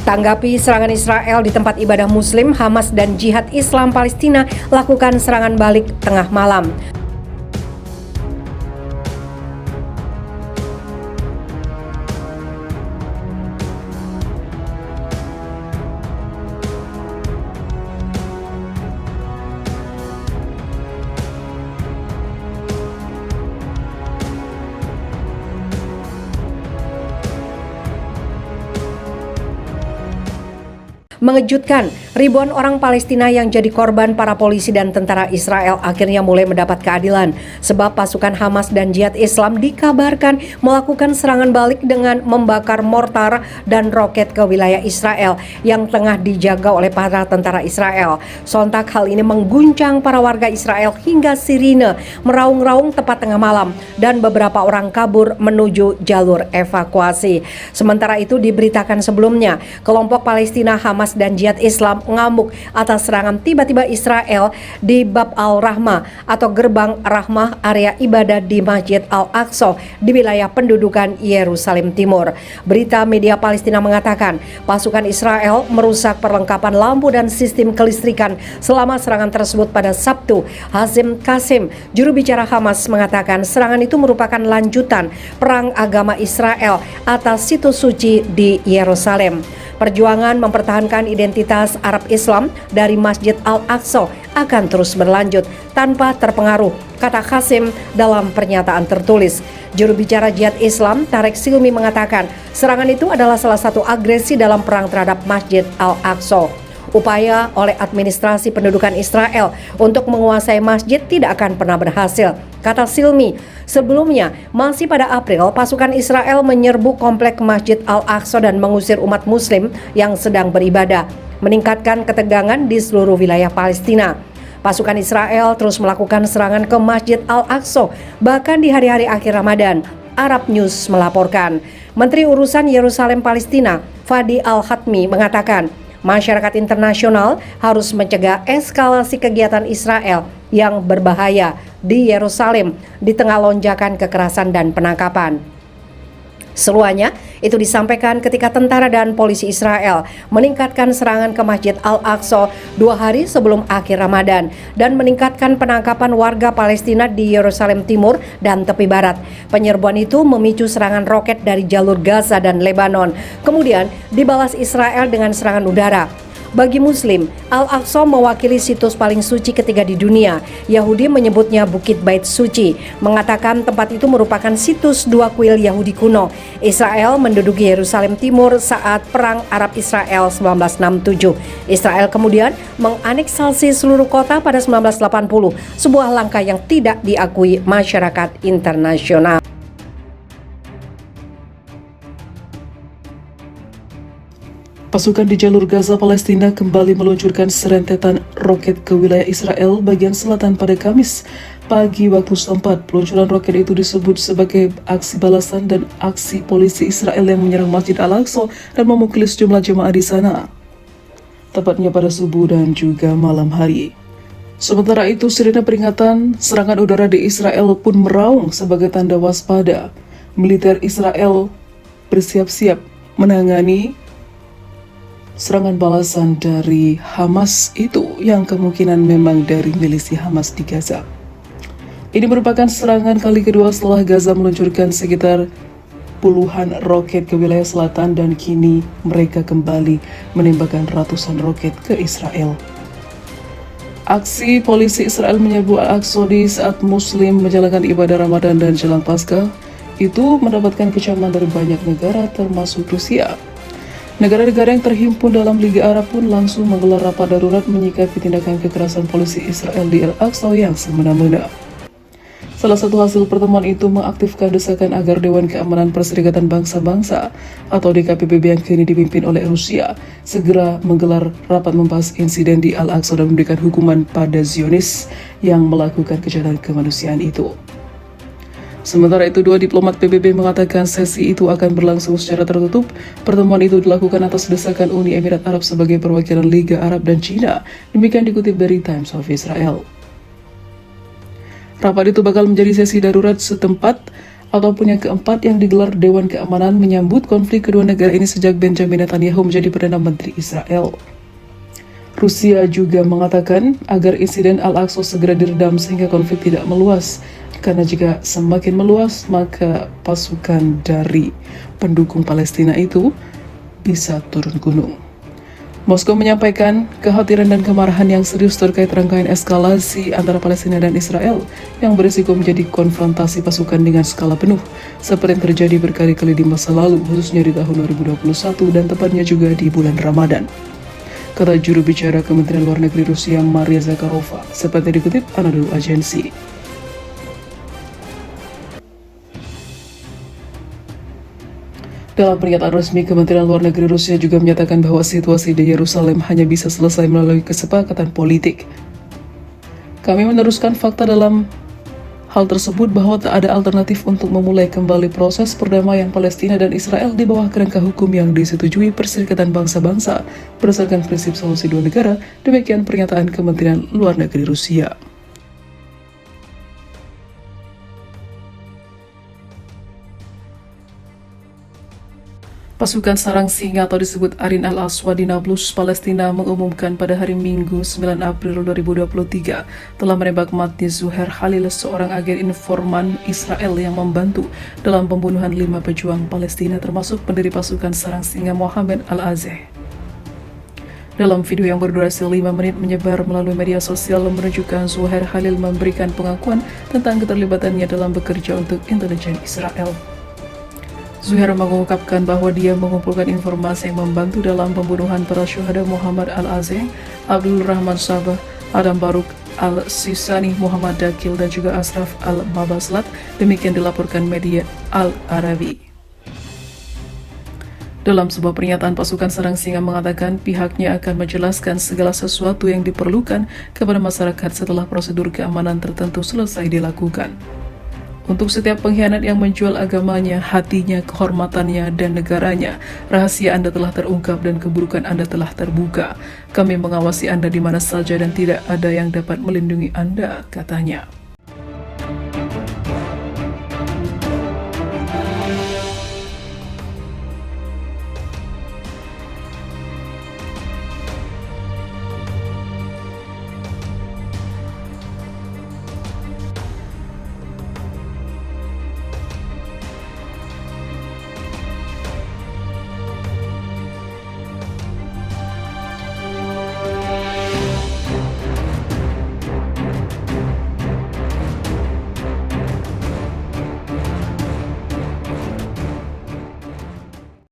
Tanggapi serangan Israel di tempat ibadah Muslim, Hamas dan Jihad Islam Palestina lakukan serangan balik tengah malam. Mengejutkan, ribuan orang Palestina yang jadi korban para polisi dan tentara Israel akhirnya mulai mendapat keadilan sebab pasukan Hamas dan Jihad Islam dikabarkan melakukan serangan balik dengan membakar mortar dan roket ke wilayah Israel yang tengah dijaga oleh para tentara Israel. Sontak hal ini mengguncang para warga Israel hingga sirine meraung-raung tepat tengah malam dan beberapa orang kabur menuju jalur evakuasi. Sementara itu diberitakan sebelumnya, kelompok Palestina Hamas dan Jihad Islam ngamuk atas serangan tiba-tiba Israel di Bab al-Rahmah atau Gerbang Rahmah, area ibadah di Masjid Al-Aqsa di wilayah pendudukan Yerusalem Timur. Berita media Palestina mengatakan pasukan Israel merusak perlengkapan lampu dan sistem kelistrikan selama serangan tersebut pada Sabtu. Hazim Qasim, juru bicara Hamas, mengatakan serangan itu merupakan lanjutan perang agama Israel atas situs suci di Yerusalem. Perjuangan mempertahankan identitas Arab Islam dari Masjid Al-Aqsa akan terus berlanjut tanpa terpengaruh, kata Qasim dalam pernyataan tertulis. Juru bicara Jihad Islam Tarek Silmi mengatakan serangan itu adalah salah satu agresi dalam perang terhadap Masjid Al-Aqsa. Upaya oleh administrasi pendudukan Israel untuk menguasai masjid tidak akan pernah berhasil, kata Silmi. Sebelumnya, masih pada April, pasukan Israel menyerbu komplek Masjid Al-Aqsa dan mengusir umat Muslim yang sedang beribadah, meningkatkan ketegangan di seluruh wilayah Palestina. Pasukan Israel terus melakukan serangan ke Masjid Al-Aqsa, bahkan di hari-hari akhir Ramadan. Arab News melaporkan, Menteri Urusan Yerusalem Palestina, Fadi Al-Khatmi, mengatakan masyarakat internasional harus mencegah eskalasi kegiatan Israel yang berbahaya di Yerusalem di tengah lonjakan kekerasan dan penangkapan. Seruannya itu disampaikan ketika tentara dan polisi Israel meningkatkan serangan ke Masjid Al-Aqsa 2 hari sebelum akhir Ramadan dan meningkatkan penangkapan warga Palestina di Yerusalem Timur dan tepi barat. Penyerbuan itu memicu serangan roket dari jalur Gaza dan Lebanon. Kemudian dibalas Israel dengan serangan udara. Bagi Muslim, Al-Aqsa mewakili situs paling suci ketiga di dunia. Yahudi menyebutnya Bukit Bait Suci, mengatakan tempat itu merupakan situs dua kuil Yahudi kuno. Israel menduduki Yerusalem Timur saat Perang Arab Israel 1967. Israel kemudian menganeksasi seluruh kota pada 1980, sebuah langkah yang tidak diakui masyarakat internasional. Pasukan di jalur Gaza Palestina kembali meluncurkan serentetan roket ke wilayah Israel bagian selatan pada Kamis pagi waktu setempat. Peluncuran roket itu disebut sebagai aksi balasan dan aksi polisi Israel yang menyerang Masjid Al-Aqsa dan memukuli sejumlah jemaah di sana, tepatnya pada subuh dan juga malam hari. Sementara itu, sirine peringatan serangan udara di Israel pun meraung sebagai tanda waspada. Militer Israel bersiap-siap menangani serangan balasan dari Hamas itu yang kemungkinan memang dari milisi Hamas di Gaza. Ini merupakan serangan kali kedua setelah Gaza meluncurkan sekitar puluhan roket ke wilayah selatan dan kini mereka kembali menembakkan ratusan roket ke Israel. Aksi polisi Israel menyerbu Al-Aqsa di saat Muslim menjalankan ibadah Ramadan dan jelang Paskah itu mendapatkan kecaman dari banyak negara termasuk Rusia. Negara-negara yang terhimpun dalam Liga Arab pun langsung menggelar rapat darurat menyikapi tindakan kekerasan polisi Israel di Al-Aqsa yang semena-mena. Salah satu hasil pertemuan itu mengaktifkan desakan agar Dewan Keamanan Perserikatan Bangsa-Bangsa atau DKPBB yang kini dipimpin oleh Rusia segera menggelar rapat membahas insiden di Al-Aqsa dan memberikan hukuman pada Zionis yang melakukan kejahatan kemanusiaan itu. Sementara itu, dua diplomat PBB mengatakan sesi itu akan berlangsung secara tertutup. Pertemuan itu dilakukan atas desakan Uni Emirat Arab sebagai perwakilan Liga Arab dan Cina. Demikian dikutip dari Times of Israel. Rapat itu bakal menjadi sesi darurat setempat ataupun yang keempat yang digelar Dewan Keamanan menyambut konflik kedua negara ini sejak Benjamin Netanyahu menjadi Perdana Menteri Israel. Rusia juga mengatakan agar insiden Al-Aqsa segera diredam sehingga konflik tidak meluas, karena jika semakin meluas maka pasukan dari pendukung Palestina itu bisa turun gunung. Moskow menyampaikan kekhawatiran dan kemarahan yang serius terkait rangkaian eskalasi antara Palestina dan Israel yang berisiko menjadi konfrontasi pasukan dengan skala penuh, seperti yang terjadi berkali-kali di masa lalu, khususnya di tahun 2021 dan tepatnya juga di bulan Ramadan. Kata juru bicara Kementerian Luar Negeri Rusia Maria Zakharova, seperti dikutip Anadolu Agency. Dalam pernyataan resmi, Kementerian Luar Negeri Rusia juga menyatakan bahwa situasi di Yerusalem hanya bisa selesai melalui kesepakatan politik. Kami meneruskan fakta dalam hal tersebut bahwa tak ada alternatif untuk memulai kembali proses perdamaian Palestina dan Israel di bawah kerangka hukum yang disetujui Perserikatan Bangsa-Bangsa berdasarkan prinsip solusi dua negara. Demikian pernyataan Kementerian Luar Negeri Rusia. Pasukan Sarang Singa atau disebut Arin al-Aswad di Nablus, Palestina mengumumkan pada hari Minggu 9 April 2023 telah menembak mati Zuhair Khalil, seorang agen informan Israel yang membantu dalam pembunuhan 5 pejuang Palestina termasuk pendiri pasukan Sarang Singa Mohammed Al-Azeh. Dalam video yang berdurasi 5 menit menyebar melalui media sosial menunjukkan Zuhair Khalil memberikan pengakuan tentang keterlibatannya dalam bekerja untuk intelijen Israel. Zuhair mengungkapkan bahwa dia mengumpulkan informasi yang membantu dalam pembunuhan para syuhada Muhammad Al-Azeh, Abdul Rahman Sabah, Adam Baruk Al-Sisani, Muhammad Dakil, dan juga Ashraf Al-Mabaslat. Demikian dilaporkan media Al-Arabi. Dalam sebuah pernyataan, pasukan Sarang Singa mengatakan pihaknya akan menjelaskan segala sesuatu yang diperlukan kepada masyarakat setelah prosedur keamanan tertentu selesai dilakukan. Untuk setiap pengkhianat yang menjual agamanya, hatinya, kehormatannya, dan negaranya, rahasia Anda telah terungkap dan keburukan Anda telah terbuka. Kami mengawasi Anda di mana saja dan tidak ada yang dapat melindungi Anda, katanya.